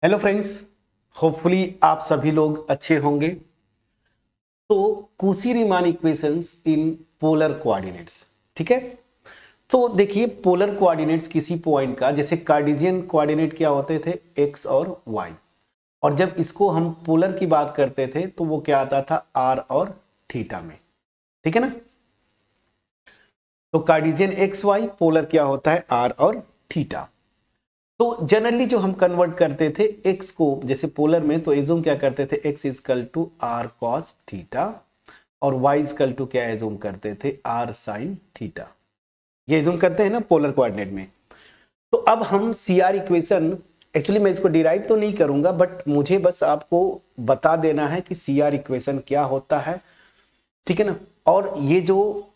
Hello friends, hopefully आप सभी लोग अच्छे होंगे। तो कूसी-रीमान इक्वेशंस इन पोलर कोऑर्डिनेट्स, ठीक है। तो देखिए, पोलर कोऑर्डिनेट्स किसी पॉइंट का, जैसे कार्टेशियन कोऑर्डिनेट क्या होते थे, एक्स और वाई, और जब इसको हम पोलर की बात करते थे तो वो क्या आता था, आर और थीटा में, ठीक है ना। तो कार्टेशियन एक्स वाई, पोलर क्या होता है, आर और थीटा। तो जनरली जो हम कन्वर्ट करते थे x को, जैसे पोलर में, तो एज्यूम क्या करते थे, x is equal to r cos theta, और y इजकल टू क्या एज्यूम करते थे, आर साइन थीटा। ये एज्यूम करते हैं ना पोलर कोऑर्डिनेट में। तो अब हम सी आर इक्वेशन, एक्चुअली मैं इसको डिराइव तो नहीं करूंगा, बट मुझे बस आपको बता देना है कि सी आर इक्वेशन क्या होता है, ठीक है ना। और ये जो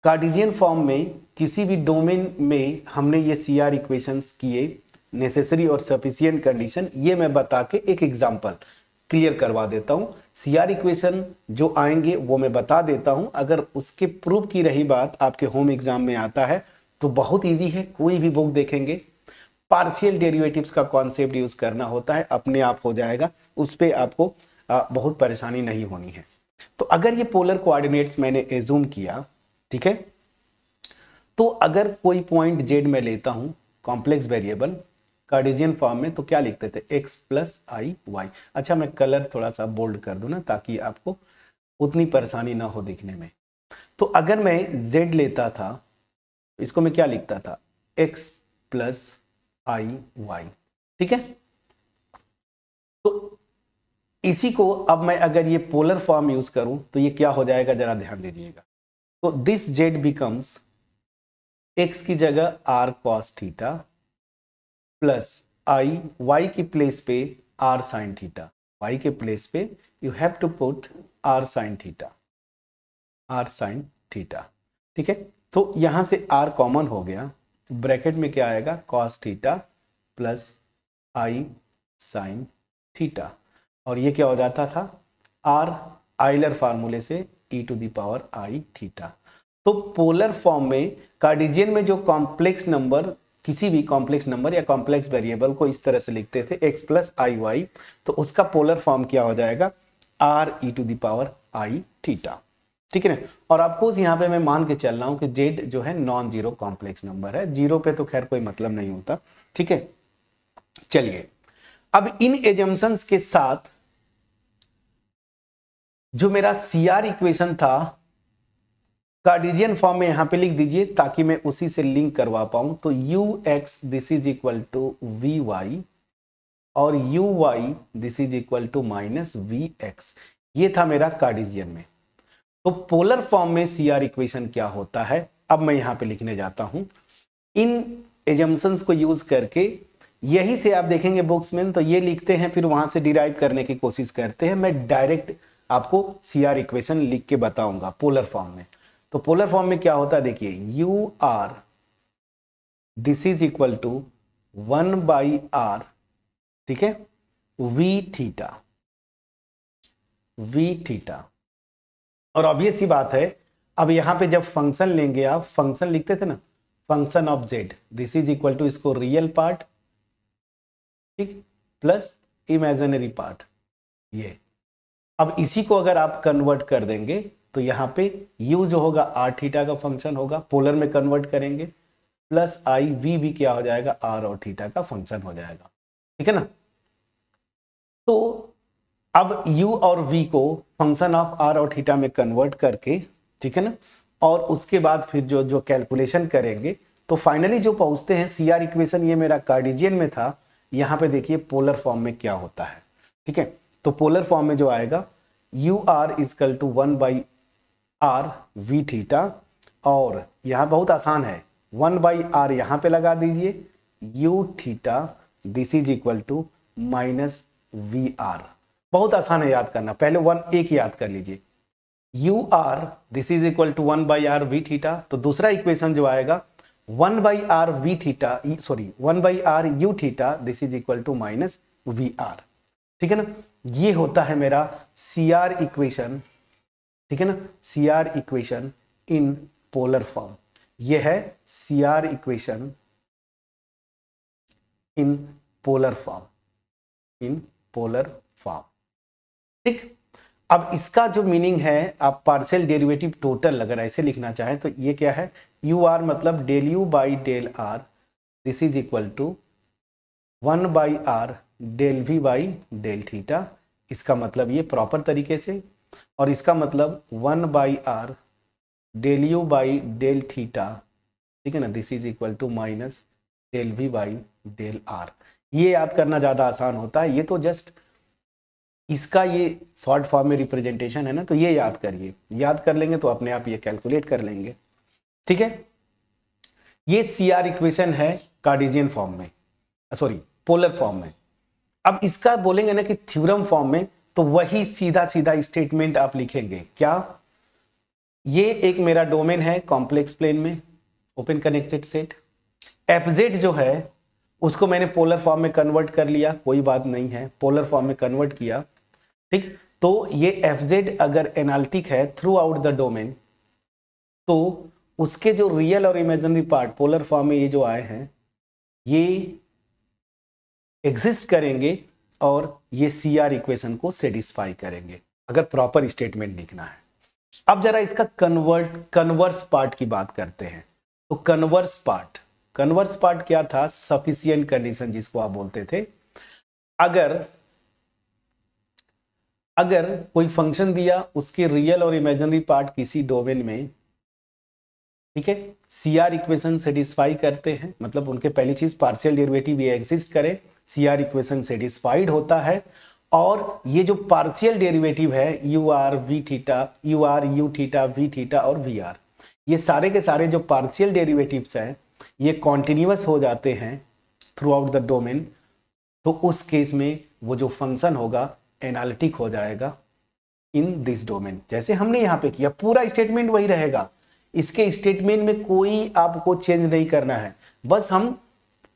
कार्टेशियन फॉर्म में किसी भी डोमेन में हमने ये सी आर इक्वेशंस किए, नेसेसरी और सफिशिएंट कंडीशन, ये मैं बता के एक एग्जांपल क्लियर करवा देता हूँ। सी आर इक्वेशन जो आएंगे वो मैं बता देता हूँ। अगर उसके प्रूफ की रही बात, आपके होम एग्जाम में आता है तो बहुत ईजी है, कोई भी बुक देखेंगे, पार्शियल डेरिवेटिव्स का कॉन्सेप्ट यूज करना होता है, अपने आप हो जाएगा, उस पर आपको बहुत परेशानी नहीं होनी है। तो अगर ये पोलर कोऑर्डिनेट्स मैंने एज्यूम किया, ठीक है, तो अगर कोई पॉइंट जेड में लेता हूं, कॉम्प्लेक्स वेरिएबल कार्टेशियन फॉर्म में, तो क्या लिखते थे, x प्लस आई वाई। अच्छा, मैं कलर थोड़ा सा बोल्ड कर दूं ना, ताकि आपको उतनी परेशानी ना हो दिखने में। तो अगर मैं z लेता था, इसको मैं क्या लिखता था, x प्लस आई वाई, ठीक है। तो इसी को अब मैं अगर ये पोलर फॉर्म यूज करूं तो ये क्या हो जाएगा, जरा ध्यान दीजिएगा। तो दिस z बिकम्स, x की जगह r cos theta plus i, y की प्लेस पे आर साइन थीटा, वाई के प्लेस पे you have to put r sine theta, r sine theta, ठीक है। तो यहां से आर कॉमन हो गया, ब्रैकेट में क्या आएगा, cos theta plus i sine theta, और ये क्या हो जाता था, आर आइलर फार्मूले से e to the power i theta. तो पोलर फॉर्म में, कार्टेशियन में जो कॉम्प्लेक्स नंबर, किसी भी कॉम्प्लेक्स नंबर या कॉम्प्लेक्स वेरिएबल को इस तरह से लिखते थे, x प्लस आई वाई, तो उसका पोलर फॉर्म क्या हो जाएगा, r e to the power i theta, ठीक है ना। और आपको यहाँ पे मैं मान के चल रहा हूं कि z जो है नॉन जीरो कॉम्प्लेक्स नंबर है, जीरो पे तो खैर कोई मतलब नहीं होता, ठीक है। चलिए, अब इन एजम्पशंस के साथ जो मेरा सी आर इक्वेशन था, कार्टेशियन फॉर्म में यहां पे लिख दीजिए ताकि मैं उसी से लिंक करवा पाऊं। तो u x this is equal to v y, और u y this is equal to minus v x, ये था मेरा कार्टेशियन में। तो पोलर फॉर्म में सी आर इक्वेशन क्या होता है, अब मैं यहां पे लिखने जाता हूं। इन एजम्पशंस को यूज करके, यही से आप देखेंगे बुक्स में, तो ये लिखते हैं, फिर वहां से डिराइव करने की कोशिश करते हैं। मैं डायरेक्ट आपको सी आर इक्वेशन लिख के बताऊंगा पोलर फॉर्म में। तो पोलर फॉर्म में क्या होता है, देखिए, u r this is equal to 1/r, ठीक है, वी थीटा, वी थीटा। और ऑब्वियस सी बात है, अब यहां पे जब फंक्शन लेंगे आप, फंक्शन लिखते थे ना, function of z this is equal to, इसको रियल पार्ट, ठीक, प्लस इमेजिनरी पार्ट, ये। अब इसी को अगर आप कन्वर्ट कर देंगे तो यहाँ पे u जो होगा आर थीटा का फंक्शन होगा, पोलर में कन्वर्ट करेंगे, प्लस आई वी भी क्या हो जाएगा, आर और थीटा का फंक्शन हो जाएगा, ठीक है ना। तो अब u और v को फंक्शन ऑफ आर और थीटा में कन्वर्ट करके, ठीक है ना, और उसके बाद फिर जो जो कैलकुलेशन करेंगे, तो फाइनली जो पहुंचते हैं सी आर इक्वेशन, ये मेरा कार्टेशियन में था, यहाँ पे देखिए पोलर फॉर्म में क्या होता है, ठीक है। तो पोलर फॉर्म में जो आएगा, u r is equal to 1/r v theta, और यहां बहुत आसान है, 1/r यहां पे लगा दीजिए, u theta this is equal to minus v r. बहुत आसान है याद करना, पहले वन एक याद कर लीजिए, u r this is equal to 1/r v theta. तो दूसरा इक्वेशन जो आएगा, 1/r v theta, sorry 1/r u theta this is equal to minus v r, ठीक है ना। ये होता है मेरा सी आर इक्वेशन, ठीक है ना, C R equation in polar form. ये है C R equation in polar form. In polar form. ठीक, अब इसका जो मीनिंग है, आप पार्शियल डेरिवेटिव टोटल अगर ऐसे लिखना चाहें तो ये क्या है, यू आर मतलब del u by del r, this is equal to 1 by r del v by del theta. इसका मतलब ये प्रॉपर तरीके से, और इसका मतलब 1 by r del u by del theta, ठीक है ना, this is equal to minus del v by del r. ये याद करना ज़्यादा आसान होता है, ये तो जस्ट इसका ये शॉर्ट फॉर्म में रिप्रेजेंटेशन है ना, तो ये याद करिए, याद कर लेंगे तो अपने आप ये कैलकुलेट कर लेंगे। ठीक है, ये सी आर इक्वेशन है कार्टेशियन फॉर्म में, सॉरी पोलर फॉर्म में। अब इसका बोलेंगे ना कि थ्योरम फॉर्म में, तो वही सीधा सीधा स्टेटमेंट आप लिखेंगे क्या, ये एक मेरा डोमेन है कॉम्प्लेक्स प्लेन में, ओपन कनेक्टेड सेट, एफजेड जो है उसको मैंने पोलर फॉर्म में कन्वर्ट कर लिया, कोई बात नहीं है, पोलर फॉर्म में कन्वर्ट किया। ठीक, तो ये एफजेड अगर एनालिटिक है थ्रू आउट द डोमेन, तो उसके जो रियल और इमेजिनरी पार्ट पोलर फॉर्म में ये जो आए हैं ये एग्जिस्ट करेंगे और ये सी आर इक्वेशन को सेटिस्फाई करेंगे, अगर प्रॉपर स्टेटमेंट लिखना है। अब जरा इसका कन्वर्स पार्ट की बात करते हैं। तो कन्वर्स पार्ट क्या था, सफिशिएंट कंडीशन जिसको आप बोलते थे। अगर कोई फंक्शन दिया, उसके रियल और इमेजिनरी पार्ट किसी डोमेन में, ठीक है, सी आर इक्वेशन सेटिस्फाई करते हैं, मतलब उनके पहली चीज पार्शियल डेरिवेटिव ये एग्जिस्ट करे, सी आर इक्वेशन सेटिस्फाइड होता है, और ये जो पार्शियल डेरिवेटिव है u r v theta, u r u theta v theta और वी आर, ये सारे के सारे जो पार्शियल डेरिवेटिव्स हैं ये कॉन्टिन्यूअस हो जाते हैं थ्रू आउट द डोमेन, तो उस केस में वो जो फंक्शन होगा एनालिटिक हो जाएगा इन दिस डोमेन। जैसे हमने यहाँ पे किया, पूरा स्टेटमेंट वही रहेगा, इसके स्टेटमेंट में कोई आपको चेंज नहीं करना है, बस हम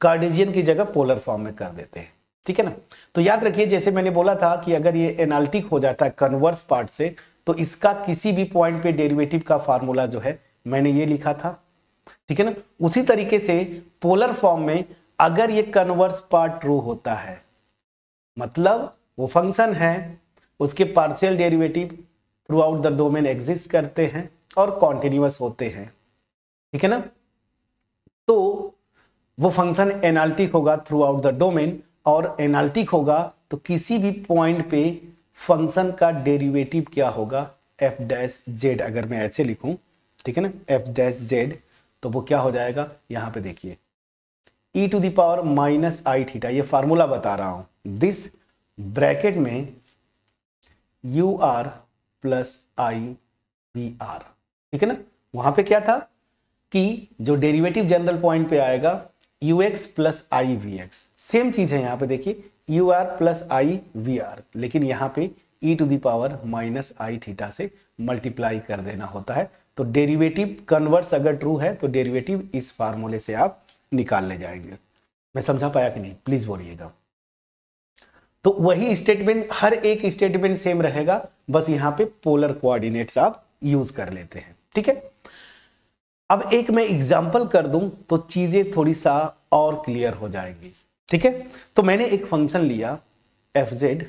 कार्टेशियन की जगह पोलर फॉर्म में कर देते हैं। ठीक है ना, तो याद रखिए जैसे मैंने बोला था कि अगर ये एनालिटिक हो जाता है कन्वर्स पार्ट से, तो इसका किसी भी पॉइंट पे डेरिवेटिव का फार्मूला जो है मैंने ये लिखा था। ठीक है ना, उसी तरीके से पोलर फॉर्म में अगर ये कन्वर्स पार्ट ट्रू होता है, मतलब वो फंक्शन है, उसके partial derivative through out the domain exist करते हैं और कॉन्टिन्यूअस होते हैं। ठीक है ना, तो वो फंक्शन एनालिटिक होगा थ्रू आउट द डोमेन, और एनालिटिक होगा तो किसी भी पॉइंट पे फंक्शन का डेरिवेटिव क्या होगा, एफ डैश जेड, अगर मैं ऐसे लिखूं, ठीक है ना, एफ डैश जेड, तो वो क्या हो जाएगा, यहां पे देखिए e to the power minus i theta, ये फार्मूला बता रहा हूं, दिस ब्रैकेट में u r plus i v r. ठीक है ना, वहां पे क्या था कि जो डेरिवेटिव जनरल पॉइंट पे आएगा u x plus i v x, same चीज है यहाँ पे देखिए u r plus i v r, लेकिन यहाँ पे e to the power minus i theta से मल्टीप्लाई कर देना होता है। तो डेरिवेटिव कन्वर्स अगर ट्रू है तो डेरिवेटिव इस फार्मूले से आप निकाल ले जाएंगे। मैं समझा पाया कि नहीं, प्लीज बोलिएगा। तो वही स्टेटमेंट, हर एक स्टेटमेंट सेम रहेगा, बस यहाँ पे पोलर कोऑर्डिनेट्स आप यूज कर लेते हैं। ठीक है, अब एक मैं एग्जांपल कर दूं तो चीजें थोड़ी सा और क्लियर हो जाएंगी। ठीक है, तो मैंने एक फंक्शन लिया f z,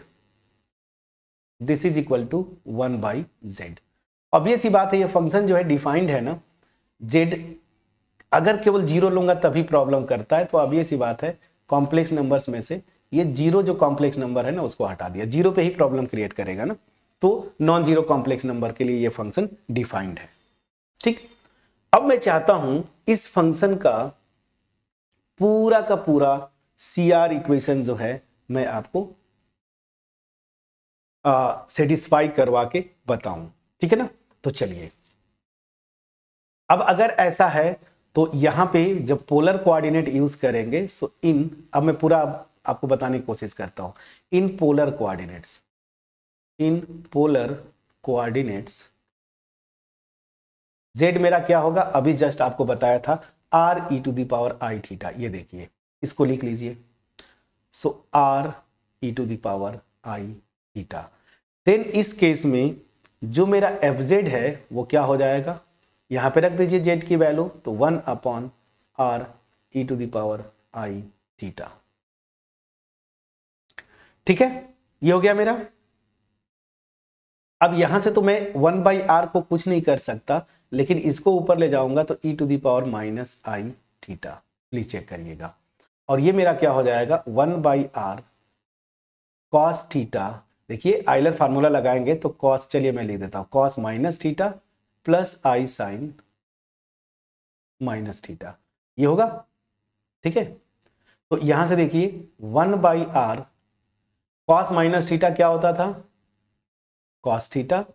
this is equal to 1 by z. अब ये सी बात है, ये फंक्शन जो है डिफाइंड है ना, जेड अगर केवल जीरो लूंगा तभी प्रॉब्लम करता है, तो अब ये सी बात है कॉम्प्लेक्स नंबर्स में से ये जीरो जो कॉम्प्लेक्स नंबर है ना उसको हटा दिया, जीरो पे ही प्रॉब्लम क्रिएट करेगा ना, तो नॉन जीरो कॉम्प्लेक्स नंबर के लिए ये फंक्शन डिफाइंड है। ठीक, अब मैं चाहता हूं इस फंक्शन का पूरा सी आर इक्वेशन जो है मैं आपको सेटिस्फाई करवा के बताऊं। ठीक है ना, तो चलिए, अब अगर ऐसा है तो यहां पे जब पोलर कोऑर्डिनेट यूज करेंगे, सो इन, अब मैं पूरा आपको बताने की कोशिश करता हूं, इन पोलर कोऑर्डिनेट्स z मेरा क्या होगा, अभी जस्ट आपको बताया था r e to the power i theta, ये देखिए इसको लिख लीजिए, so r e to the power i theta. Then इस केस में जो मेरा fz है वो क्या हो जाएगा, यहां पे रख दीजिए z की वैल्यू, तो 1 upon r e to the power i theta. ठीक है, ये हो गया मेरा। अब यहां से तो मैं 1/r को कुछ नहीं कर सकता, लेकिन इसको ऊपर ले जाऊंगा तो e to the power minus i theta, please check करिएगा। और ये मेरा क्या हो जाएगा 1/r cos थीटा। देखिए आइलर फार्मूला लगाएंगे तो cos, चलिए मैं लिख देता हूं, cos minus theta plus i sine minus theta, ये होगा। ठीक है, तो यहां से देखिए 1/r cos माइनस थीटा क्या होता था cos थीटा,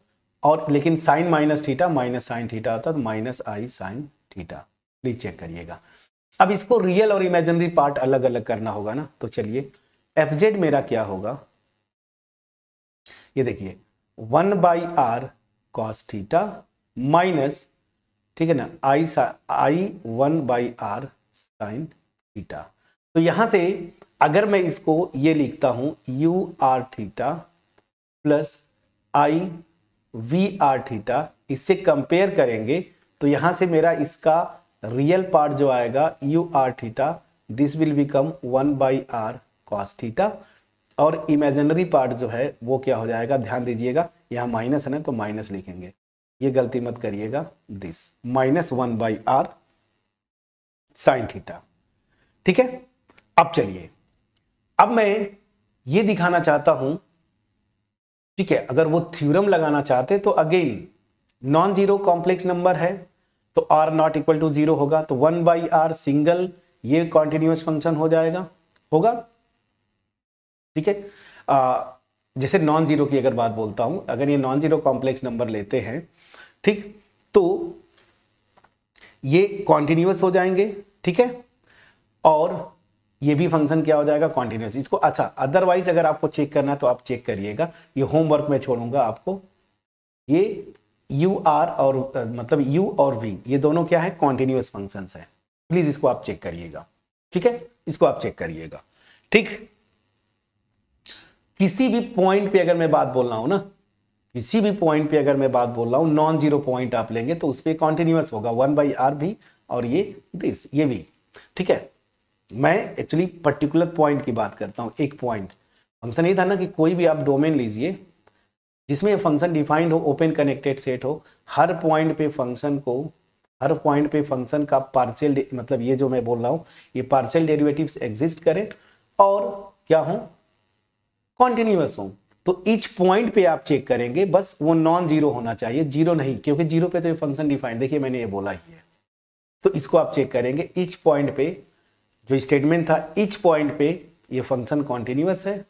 और लेकिन sine minus theta minus sine theta होता तो minus i sine theta, please check करिएगा। अब इसको रियल और इमेजिनरी पार्ट अलग अलग करना होगा ना, तो चलिए एफजेड मेरा क्या होगा, ये देखिए 1/r cos थीटा माइनस, ठीक है ना, आई 1/r साइन थीटा। तो यहां से अगर मैं इसको ये लिखता हूं u r theta plus i v r theta, इससे कंपेयर करेंगे तो यहां से मेरा इसका रियल पार्ट जो आएगा u r theta, this will become 1/r cos theta, और इमेजिनरी पार्ट जो है वो क्या हो जाएगा, ध्यान दीजिएगा यहाँ माइनस है ना तो माइनस लिखेंगे, ये गलती मत करिएगा, this minus 1/r sign theta. ठीक है, अब चलिए, अब मैं ये दिखाना चाहता हूं, ठीक है, अगर वो थ्योरम लगाना चाहते तो again non zero complex number है तो r नॉट इक्वल टू 0 होगा, तो 1/r सिंगल ये कॉन्टिन्यूअस फंक्शन हो जाएगा, होगा। ठीक है, जैसे नॉन जीरो की अगर बात बोलता हूं, अगर ये नॉन जीरो कॉम्प्लेक्स नंबर लेते हैं, ठीक, तो ये कॉन्टिन्यूअस हो जाएंगे। ठीक है, और ये भी फंक्शन क्या हो जाएगा कॉन्टिन्यूअस। इसको अच्छा अदरवाइज अगर आपको चेक करना है तो आप चेक करिएगा, ये होमवर्क में छोड़ूंगा आपको। ये यू आर और मतलब यू और वी ये दोनों क्या है कॉन्टिन्यूअस फंक्शंस है, प्लीज इसको आप चेक करिएगा। ठीक है, इसको आप चेक करिएगा। ठीक, किसी भी पॉइंट पे अगर मैं बात बोल रहा हूं ना, किसी भी पॉइंट पे अगर मैं बात बोल रहा हूं, नॉन जीरो पॉइंट आप लेंगे तो उस पर कॉन्टिन्यूअस होगा 1/r भी और ये दिस ये भी। ठीक है, मैं एक्चुअली पर्टिकुलर पॉइंट की बात करता हूं, एक पॉइंट फंक्शन ये था ना कि कोई भी आप डोमेन लीजिए जिसमें ये फंक्शन डिफाइंड हो, ओपन कनेक्टेड सेट हो, हर पॉइंट पे फंक्शन का पार्शियल मतलब ये जो मैं बोल रहा हूं ये पार्शियल डेरिवेटिव्स एग्जिस्ट करें और क्या हो कॉन्टिन्यूअस हो, तो ईच पॉइंट पे आप चेक करेंगे, बस वो नॉन जीरो होना चाहिए, जीरो नहीं, क्योंकि जीरो पे तो ये फंक्शन डिफाइंड, देखिए मैंने ये बोला ही है, तो इसको आप चेक करेंगे ईच पॉइंट पे, जो स्टेटमेंट था ईच पॉइंट पे ये फंक्शन कॉन्टिन्यूअस है।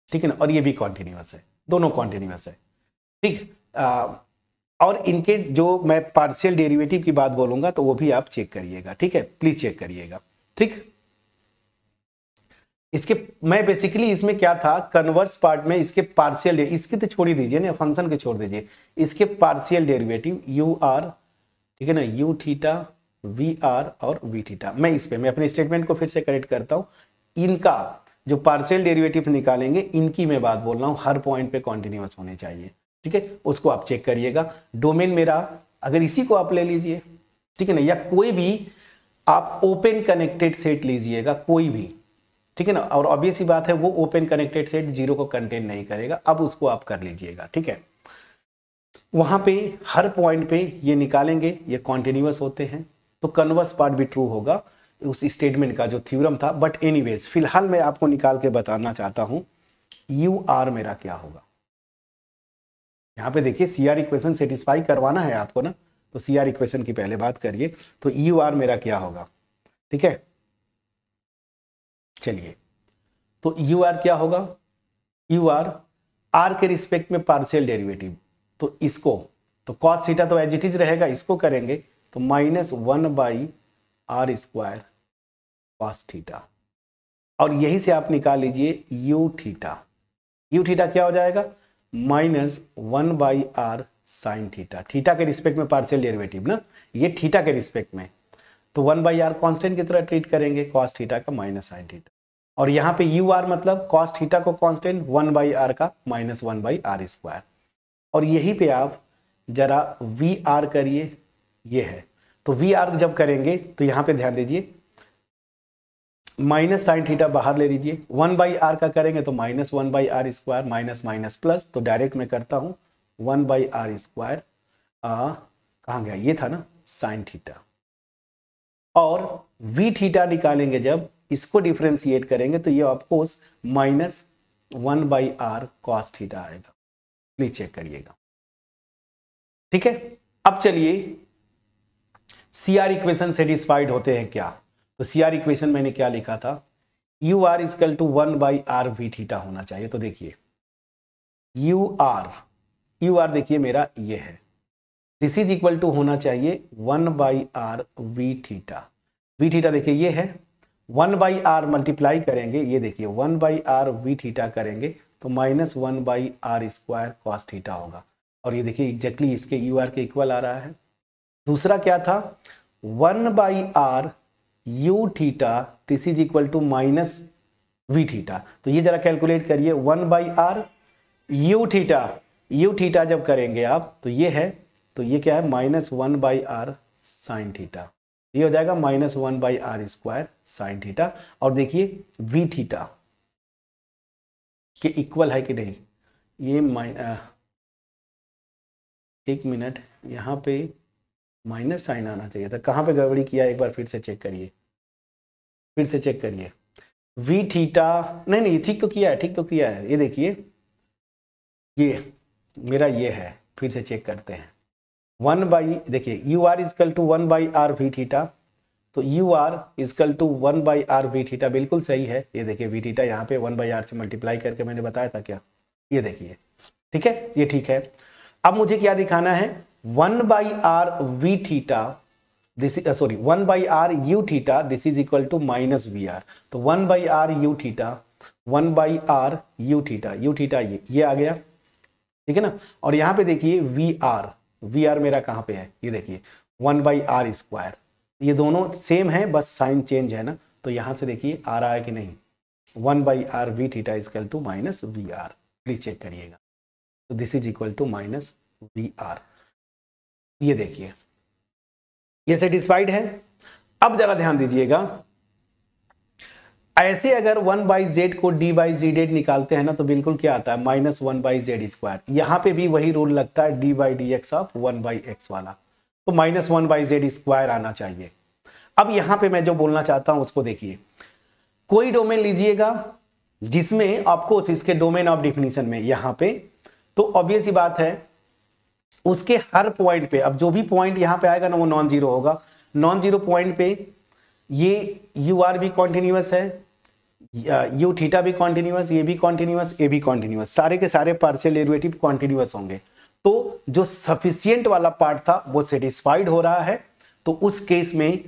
ठीक है ना, और ये भी कॉन्टिन्यूअस है, दोनों कॉन्टिन्यूअस है। ठीक, और इनके जो मैं पार्शियल डेरिवेटिव की बात बोलूंगा तो वो भी आप चेक करिएगा। ठीक है, प्लीज चेक करिएगा। ठीक, इसके मैं बेसिकली इसमें क्या था कन्वर्स पार्ट में इसके पार्शियल, इसके तो छोड़ ही दीजिए ना, फंक्शन के छोड़ दीजिए, इसके पार्शियल डेरिवेटिव यू आर, ठीक है ना, यू थीटा वी आर और वी थीटा, मैं इस पे मैं अपने स्टेटमेंट को फिर से करेक्ट करता हूं, इनका जो पार्शियल डेरिवेटिव निकालेंगे इनकी मैं बात बोल रहा हूं, हर पॉइंट पे कॉन्टिन्यूअस होने चाहिए। ठीक है, उसको आप चेक करिएगा। डोमेन मेरा अगर इसी को आप ले लीजिए, ठीक है ना, या कोई भी आप ओपन कनेक्टेड सेट लीजिएगा कोई भी, ठीक है ना, और ऑब्वियस सी बात है वो ओपन कनेक्टेड सेट जीरो को कंटेन नहीं करेगा, अब उसको आप कर लीजिएगा। ठीक है, वहां पे हर पॉइंट पे ये निकालेंगे, ये कॉन्टिन्यूअस होते हैं, तो कन्वर्स पार्ट भी ट्रू होगा उस स्टेटमेंट का जो थ्योरम था। बट एनीवेज फिलहाल मैं आपको निकाल के बताना चाहता हूं यू आर मेरा क्या होगा। यहां पे देखिए सी आर इक्वेशन सेटिस्फाई करवाना है आपको ना, तो सी आर इक्वेशन की पहले बात करिए, तो यू आर मेरा क्या होगा। ठीक है, चलिए, तो यू आर क्या होगा, यू आर आर के रिस्पेक्ट में पार्शियल डेरिवेटिव, तो इसको तो कॉस थीटा तो एज इट इज रहेगा, इसको करेंगे तो -1/r² कॉस थीटा, और यही से आप निकाल लीजिए यू थीटा। यू थीटा क्या हो जाएगा -1/r साइन थीटा, थीटा के रिस्पेक्ट में पार्शियल डेरिवेटिव ना, ये थीटा के रिस्पेक्ट में, तो 1/r कांस्टेंट की तरह ट्रीट करेंगे कॉस थीटा का माइनस साइन थीटा, और यहाँ पे यू आर मतलब कॉस थीटा को कांस्टेंट 1/r का -1/r², और यही पे आप जरा वी आर करिए, ये है, तो वी आर जब करेंगे तो यहाँ पे ध्यान दीजिए माइनस साइन थीटा बाहर ले लीजिए, 1/r का करेंगे तो -1/r square minus minus plus, तो डायरेक्ट मैं करता हूँ 1/r स्क्वायर, कहाँ गया, ये था ना साइन थीटा, और v थीटा निकालेंगे जब इसको डिफ्रेंशिएट करेंगे तो ये आपको -1/r cos थीटा आएगा। प्लीज चेक करिएगा, ठीक है। अब चलिए CR इक्वेशन सेटिस्फाइड होते हैं क्या, तो CR इक्वेशन मैंने क्या लिखा था, UR equal to 1/r v theta होना चाहिए। तो देखिए UR देखिए मेरा ये है, दिस इज इक्वल टू होना चाहिए 1/r v theta. v theta देखिए ये है, 1/r मल्टीप्लाई करेंगे, ये देखिए 1/r v थीटा करेंगे तो -1/r स्क्वायर cos थीटा होगा, और ये देखिए एग्जैक्टली इसके UR के इक्वल आ रहा है। दूसरा क्या था, 1/r u theta, this is equal to -v theta. तो ये जरा कैलकुलेट करिए, 1/r u थीटा जब करेंगे आप तो ये है, तो ये क्या है -1/r साइन थीटा, ये हो जाएगा -1/r स्क्वायर साइन थीटा। और देखिए v थीटा के इक्वल है कि नहीं, ये एक मिनट, यहाँ पे माइनस साइन आना चाहिए था, कहाँ पे गड़बड़ी किया एक बार फिर से चेक करिए, v थीटा, नहीं ठीक तो किया है, ये देखिए ये मेरा ये है, फिर से चेक करते हैं, देखिए UR is equal to 1/r v theta, तो UR is equal to 1/r v theta बिल्कुल सही है। ये देखिए v थीटा यहाँ पे 1/r से मल्टीप्लाई करके मैंने बताया था क्या, ये देखिए, ठीक है, ये ठीक है। अब मुझे क्या दिखाना है, 1/r v theta, 1/r u theta, this is equal to -vr, तो 1/r u theta, 1/r u theta ये आ गया, ठीक है ना। और यहाँ पे देखिए VR मेरा कहाँ पे है, ये देखिए 1/r स्क्वायर, ये दोनों सेम है, बस साइन चेंज है ना, तो यहाँ से देखिए आ रहा है कि नहीं, 1/r v theta equal to -vr, please check करिएगा, तो this is equal to -vr, ये देखिए ये सेटिस्फाइड है। अब जरा ध्यान दीजिएगा, ऐसे अगर 1/z को d/z निकालते हैं ना तो बिल्कुल क्या आता है, -1/z स्क्वायर, यहाँ पे भी वही रूल लगता है d/dx ऑफ 1/x वाला, तो -1/z स्क्वायर आना चाहिए। अब यहाँ पे मैं जो बोलना चाहता हूँ उसको देखिए, कोई डोमेन लीजिएगा जिसमें आपको इसके डोमेन ऑफ डिफिनीशन में यहाँ पे, तो ऑब्वियस ही बात है उसके हर पॉइंट पे, अब जो भी पॉइंट यहाँ पे आएगा ना वो नॉन जीरो होगा, नॉन जीरो पॉइंट पे ये UR भी कॉन्टिन्यूअस है, u थीटा भी कॉन्टिन्यूअस, ये भी कॉन्टिन्यूअस, ये भी कॉन्टिन्यूअस, सारे के सारे पार्शियल डेरिवेटिव कॉन्टिन्यूअस होंगे। तो जो सफिशियंट वाला पार्ट था वो सेटिस्फाइड हो रहा है, तो उस केस में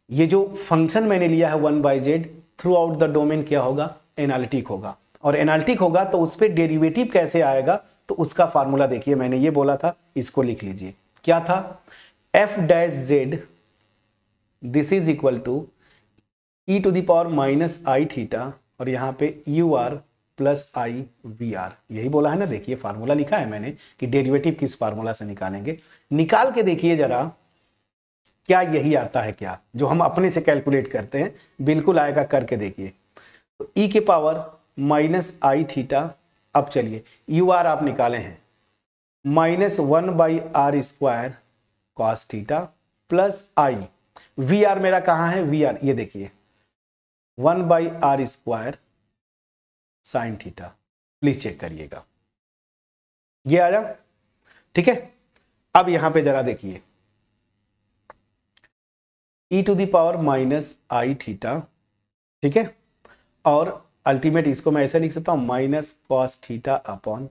ये जो फंक्शन मैंने लिया है 1/z through out the domain क्या होगा, एनालिटिक होगा, और एनालिटिक होगा तो उस पर डेरिवेटिव कैसे आएगा, तो उसका फार्मूला देखिए, मैंने ये बोला था, इसको लिख लीजिए, क्या था, f' this is equal to e⁻⁻i theta, और यहाँ पे UR प्लस i VR, यही बोला है ना, देखिए फार्मूला लिखा है मैंने कि डेरिवेटिव किस फार्मूला से निकालेंगे, निकाल के देखिए जरा क्या यही आता है क्या, जो हम अपने से कैलकुलेट करते हैं, बिल्कुल आएगा, करके देखिए। तो e⁻⁻i थीटा, अब चलिए UR आप निकाले हैं -1/r square cos theta plus i, VR मेरा कहाँ है, VR ये देखिए 1/r square sine theta, please check करिएगा, ये आया, ठीक है। अब यहां पे जरा देखिए e⁻⁻i थीटा, ठीक है, और अल्टीमेट इसको मैं ऐसे लिख सकता हूं -cos theta upon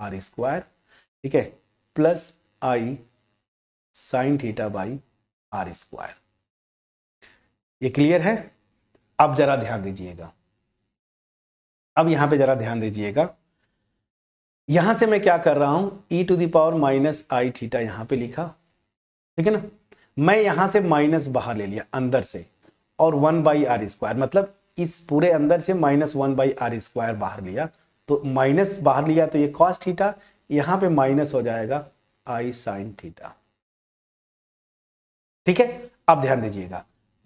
r square, ठीक है, plus i sine theta by r square, ये क्लियर है। अब जरा ध्यान दीजिएगा, अब यहां पे जरा ध्यान दीजिएगा, यहां से मैं क्या कर रहा हूं, e⁻⁻i थीटा यहां पे लिखा, ठीक है ना, मैं यहां से माइनस बाहर ले लिया अंदर से, और 1/r स्क्वायर, मतलब इस पूरे अंदर से -1/r स्क्वायर बाहर लिया, तो माइनस बाहर लिया तो ये cos थीटा, यहां पे माइनस हो जाएगा i साइन थीटा, ठीक है। अब ध्यान दीजिएगा,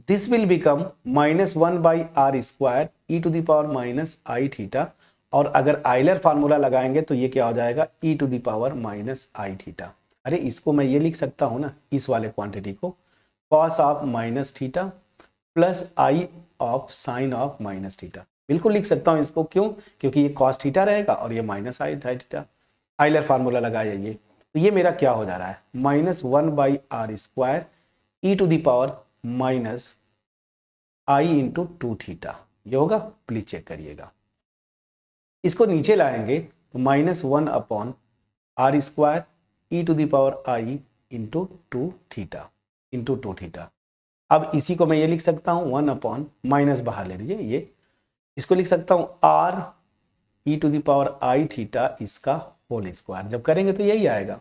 this will become -1/r² e to the power minus i theta, और अगर आइलर फार्मूला लगाएंगे तो ये क्या हो जाएगा e to the power minus i theta. अरे इसको मैं ये लिख सकता हूं ना, इस वाले क्वांटिटी को cos of minus theta plus I of sine of minus theta, बिल्कुल लिख सकता हूं इसको। क्यों? क्योंकि ये cos थीटा रहेगा और ये minus i theta, Euler formula लगाया ये, तो ये मेरा क्या हो जा रहा है -1/r² e to the power minus i into 2 theta, ये होगा। प्लीज चेक करिएगा, इसको नीचे लाएंगे तो -1/r² e to the power i into 2 theta. अब इसी को मैं ये लिख सकता हूँ 1/ माइनस बाहर ले लीजिए, ये इसको लिख सकता हूँ r e to the power i theta इसका होल स्क्वायर, जब करेंगे तो यही आएगा।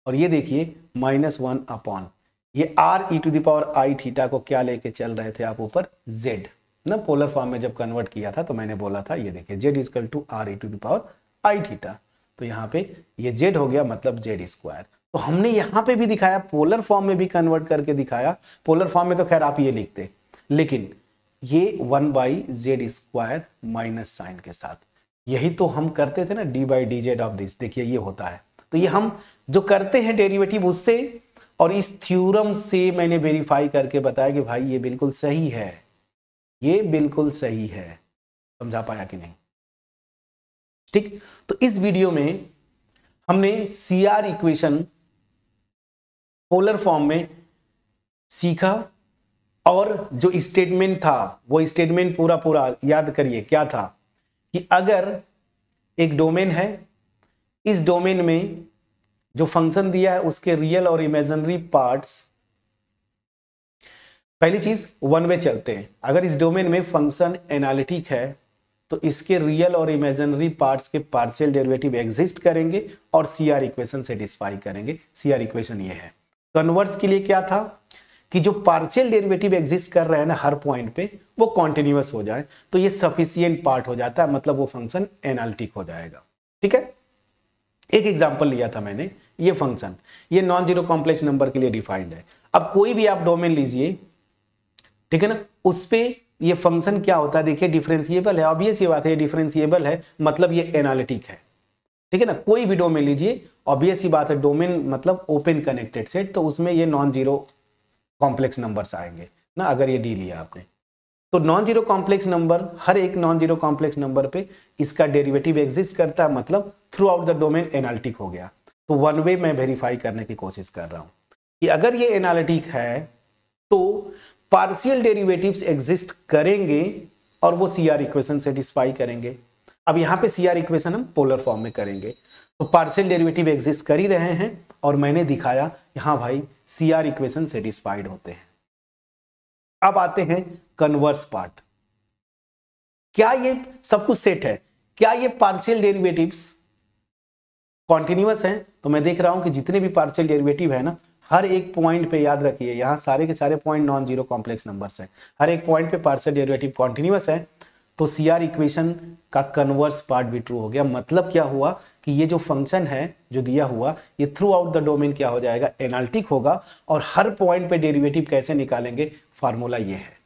और ये देखिए -1/, ये r e to the power i theta को क्या लेके चल रहे थे आप ऊपर, z ना, पोलर फॉर्म में जब कन्वर्ट किया था तो मैंने बोला था, ये देखिए z equal to r e to the power i theta, तो यहाँ पे ये z हो गया मतलब z²। तो हमने यहाँ पे भी दिखाया, पोलर फॉर्म में भी कन्वर्ट करके दिखाया। पोलर फॉर्म में तो खैर आप ये लिखते, लेकिन ये 1/z² माइनस साइन के साथ, यही तो हम करते थे ना, d/dz ऑफ दिस, देखिए ये होता है। तो ये हम जो करते हैं डेरिवेटिव उससे, और इस थ्योरम से मैंने वेरीफाई करके बताया कि भाई ये बिल्कुल सही है, ये बिल्कुल सही है। समझा पाया कि नहीं? ठीक, तो इस वीडियो में हमने CR इक्वेशन पोलर फॉर्म में सीखा, और जो स्टेटमेंट था वो स्टेटमेंट पूरा याद करिए क्या था, कि अगर एक डोमेन है, इस डोमेन में जो फंक्शन दिया है उसके रियल और इमेजिनरी पार्ट्स, पहली चीज वन वे चलते हैं। अगर इस डोमेन में फंक्शन एनालिटिक है तो इसके रियल और इमेजिनरी पार्ट्स के पार्शियल डेरिवेटिव एग्जिस्ट करेंगे और CR इक्वेशन सेटिस्फाई करेंगे। CR इक्वेशन ये है। कन्वर्स के लिए क्या था कि जो पार्शियल डेरिवेटिव एग्जिस्ट कर रहे हैं ना हर पॉइंट पे, वो कॉन्टिन्यूअस हो जाए तो ये सफिशिएंट पार्ट हो जाता है, मतलब वो फंक्शन एनालिटिक हो जाएगा। ठीक है, एक एग्जांपल लिया था मैंने, ये फंक्शन ये नॉन जीरो कॉम्प्लेक्स नंबर के लिए डिफाइंड है। अब कोई भी आप डोमेन लीजिए, ठीक है ना, उस पे ये फंक्शन क्या होता है, देखिए डिफरेंशिएबल है, ऑब्वियस ये बात है, ये डिफरेंशिएबल है मतलब ये एनालिटिक है। ठीक है ना, कोई भी डोमेन लीजिए, ऑब्वियस ही बात है, डोमेन मतलब ओपन कनेक्टेड सेट, तो उसमें ये नॉन जीरो कॉम्प्लेक्स नंबर्स आएंगे ना। अगर ये डी लिया आपने तो नॉन जीरो कॉम्प्लेक्स नंबर, हर एक नॉन जीरो कॉम्प्लेक्स नंबर पे इसका डेरिवेटिव एग्जिस्ट करता है, मतलब through out the domain analytic हो गया। तो वन वे मैं वेरीफाई करने की कोशिश कर रहा हूं कि अगर ये एनालिटिक है तो पार्शियल डेरिवेटिव्स एग्जिस्ट करेंगे और वो CR इक्वेशन सेटिस्फाई करेंगे। अब यहाँ पे CR इक्वेशन हम पोलर फॉर्म में करेंगे, तो पार्शियल डेरिवेटिव एग्जिस्ट कर ही रहे हैं, और मैंने दिखाया यहाँ भाई CR इक्वेशन सेटिस्फाइड होते हैं। अब आते हैं कन्वर्स पार्ट। क्या ये सब कुछ सेट है? क्या ये पार्शियल डेरिवेटिव्स कॉन्टिन्यूअस हैं? तो मैं देख रहा हूं कि जितने भी पार्शियल डेरिवेटिव है ना, हर एक पॉइंट पे याद रखिए, यहाँ सारे के सारे point non zero complex numbers हैं, हर एक पॉइंट पे पार्शियल डेरिवेटिव कॉन्टिन्यूअस है, तो CR इक्वेशन का कन्वर्स पार्ट भी ट्रू हो गया। मतलब क्या हुआ कि ये जो फंक्शन है जो दिया हुआ, ये थ्रू आउट द डोमेन क्या हो जाएगा, एनालिटिक होगा, और हर पॉइंट पे डेरिवेटिव कैसे निकालेंगे, फार्मूला ये है।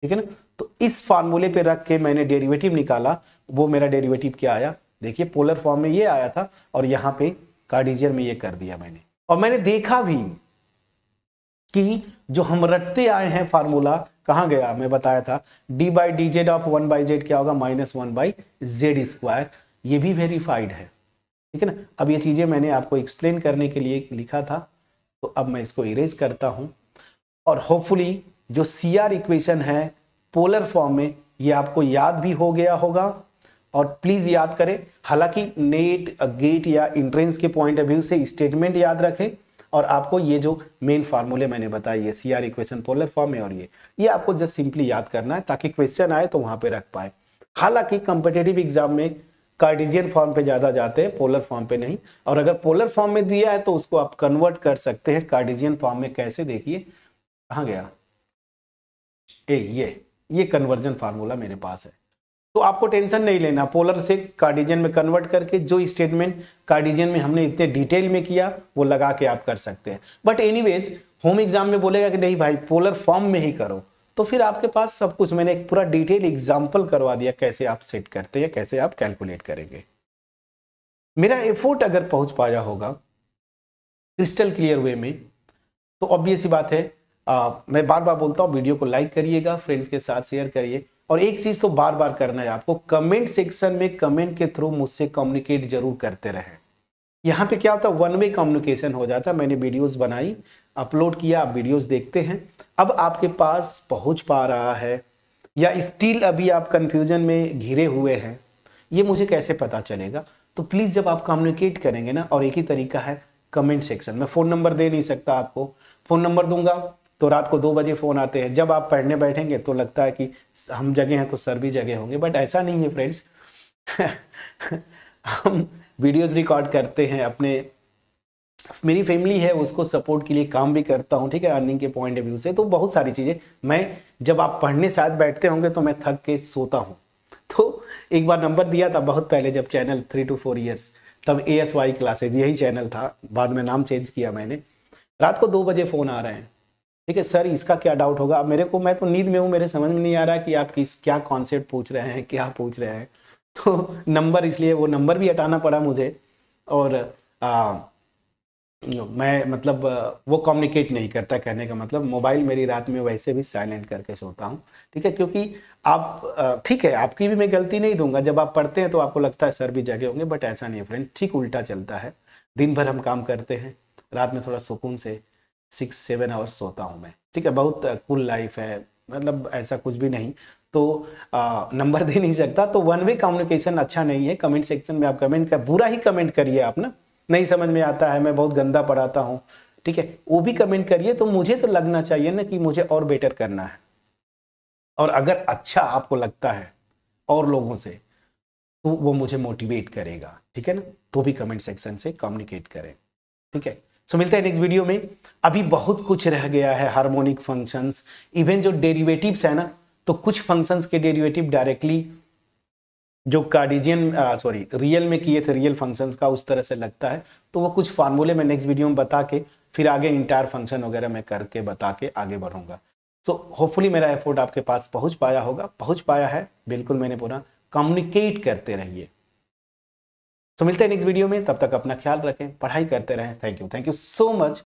ठीक है ना, तो इस फार्मूले पे रख के मैंने डेरिवेटिव निकाला, वो मेरा डेरिवेटिव क्या आया, देखिए पोलर फॉर्म में ये आया था, और यहाँ पे कार्टेशियन में ये कर दिया मैंने। और मैंने देखा भी कि जो हम रटते आए हैं फार्मूला कहाँ गया, मैं बताया था d/dz ऑफ 1/z क्या होगा, -1/z², ये भी वेरीफाइड है। ठीक है ना, अब ये चीजें मैंने आपको एक्सप्लेन करने के लिए लिखा था, तो अब मैं इसको इरेज करता हूं, और होपफुली जो CR इक्वेशन है पोलर फॉर्म में, ये आपको याद भी हो गया होगा। और प्लीज याद करें, हालांकि नेट गेट या इंट्रेंस के पॉइंट ऑफ व्यू से स्टेटमेंट याद रखें, और आपको ये जो मेन फार्मूले मैंने बताई है CR इक्वेशन पोलर फॉर्म में, और ये आपको जस्ट सिंपली याद करना है ताकि क्वेश्चन आए तो वहां पे रख पाए। हालांकि कॉम्पिटिटिव एग्जाम में कार्टेशियन फॉर्म पे ज्यादा जाते हैं, पोलर फॉर्म पे नहीं, और अगर पोलर फॉर्म में दिया है तो उसको आप कन्वर्ट कर सकते हैं कार्टेशियन फॉर्म में। कैसे, देखिए कहाँ गया, ये कन्वर्जन फार्मूला मेरे पास है, तो आपको टेंशन नहीं लेना। पोलर से कार्टेशियन में कन्वर्ट करके जो स्टेटमेंट कार्टेशियन में हमने इतने डिटेल में किया वो लगा के आप कर सकते हैं। बट एनीवेज होम एग्जाम में बोलेगा कि नहीं भाई पोलर फॉर्म में ही करो, तो फिर आपके पास सब कुछ, मैंने एक पूरा डिटेल एग्जाम्पल करवा दिया कैसे आप सेट करते हैं, कैसे आप कैलकुलेट करेंगे। मेरा एफर्ट अगर पहुंच पाया होगा क्रिस्टल क्लियर वे में, तो ऑब्वियस सी बात है, मैं बार बार बोलता हूँ वीडियो को लाइक करिएगा, फ्रेंड्स के साथ शेयर करिए, और एक चीज तो बार बार करना है आपको, कमेंट सेक्शन में कमेंट के थ्रू मुझसे कम्युनिकेट जरूर करते रहें। यहाँ पे क्या होता है, वन वे कम्युनिकेशन हो जाता है। मैंने वीडियोस बनाई, अपलोड किया, आप वीडियोस देखते हैं, अब आपके पास पहुंच पा रहा है या स्टिल अभी आप कंफ्यूजन में घिरे हुए हैं, ये मुझे कैसे पता चलेगा? तो प्लीज़ जब आप कम्युनिकेट करेंगे ना, और एक ही तरीका है कमेंट सेक्शन में। फ़ोन नंबर दे नहीं सकता आपको, फ़ोन नंबर दूंगा तो रात को 2 बजे फ़ोन आते हैं, जब आप पढ़ने बैठेंगे तो लगता है कि हम जगह हैं तो सर भी जगह होंगे, बट ऐसा नहीं है फ्रेंड्स। हम वीडियोस रिकॉर्ड करते हैं, अपने मेरी फैमिली है उसको सपोर्ट के लिए काम भी करता हूँ, ठीक है, अर्निंग के पॉइंट ऑफ व्यू से, तो बहुत सारी चीज़ें। मैं जब आप पढ़ने साथ बैठते होंगे तो मैं थक के सोता हूँ। तो एक बार नंबर दिया था बहुत पहले, जब चैनल 3 to 4 ईयर्स, तब ASY क्लासेज यही चैनल था, बाद में नाम चेंज किया मैंने। रात को 2 बजे फ़ोन आ रहे हैं, ठीक है सर इसका क्या डाउट होगा? अब मेरे को, मैं तो नींद में हूँ, मेरे समझ में नहीं आ रहा कि आप क्या कॉन्सेप्ट पूछ रहे हैं, क्या पूछ रहे हैं। तो नंबर, इसलिए वो नंबर भी हटाना पड़ा मुझे, और मैं मतलब वो कम्युनिकेट नहीं करता, कहने का मतलब मोबाइल मेरी रात में वैसे भी साइलेंट करके सोता हूँ, ठीक है, क्योंकि आप, ठीक है, आपकी भी मैं गलती नहीं दूंगा, जब आप पढ़ते हैं तो आपको लगता है सर भी जगे होंगे, बट ऐसा नहीं है फ्रेंड, ठीक उल्टा चलता है। दिन भर हम काम करते हैं, रात में थोड़ा सुकून से 6-7 आवर्स सोता हूँ मैं, ठीक है, बहुत कूल लाइफ है, मतलब ऐसा कुछ भी नहीं। तो नंबर दे नहीं सकता, तो वन वे कम्युनिकेशन अच्छा नहीं है। कमेंट सेक्शन में आप कमेंट कर, बुरा ही कमेंट करिए आप ना, नहीं समझ में आता है, मैं बहुत गंदा पढ़ाता हूँ, ठीक है, वो भी कमेंट करिए, तो मुझे तो लगना चाहिए ना कि मुझे और बेटर करना है। और अगर अच्छा आपको लगता है और लोगों से, तो वो मुझे मोटिवेट करेगा, ठीक है ना, तो भी कमेंट सेक्शन से कम्युनिकेट करें, ठीक है। सो मिलते हैं नेक्स्ट वीडियो में। अभी बहुत कुछ रह गया है, हार्मोनिक फंक्शंस, इवन जो डेरिवेटिव्स है ना, तो कुछ फंक्शंस के डेरिवेटिव डायरेक्टली जो कार्टेशियन रियल में किए थे, रियल फंक्शंस का, उस तरह से लगता है, तो वो कुछ फार्मूले में नेक्स्ट वीडियो में बता के फिर आगे इंटायर फंक्शन वगैरह मैं करके बता के आगे बढ़ूंगा। सो होपफुली मेरा एफर्ट आपके पास पहुंच पाया होगा, पहुंच पाया है बिल्कुल, मैंने पूरा कम्युनिकेट करते रहिए। तो मिलते हैं नेक्स्ट वीडियो में, तब तक अपना ख्याल रखें, पढ़ाई करते रहें। Thank you so much.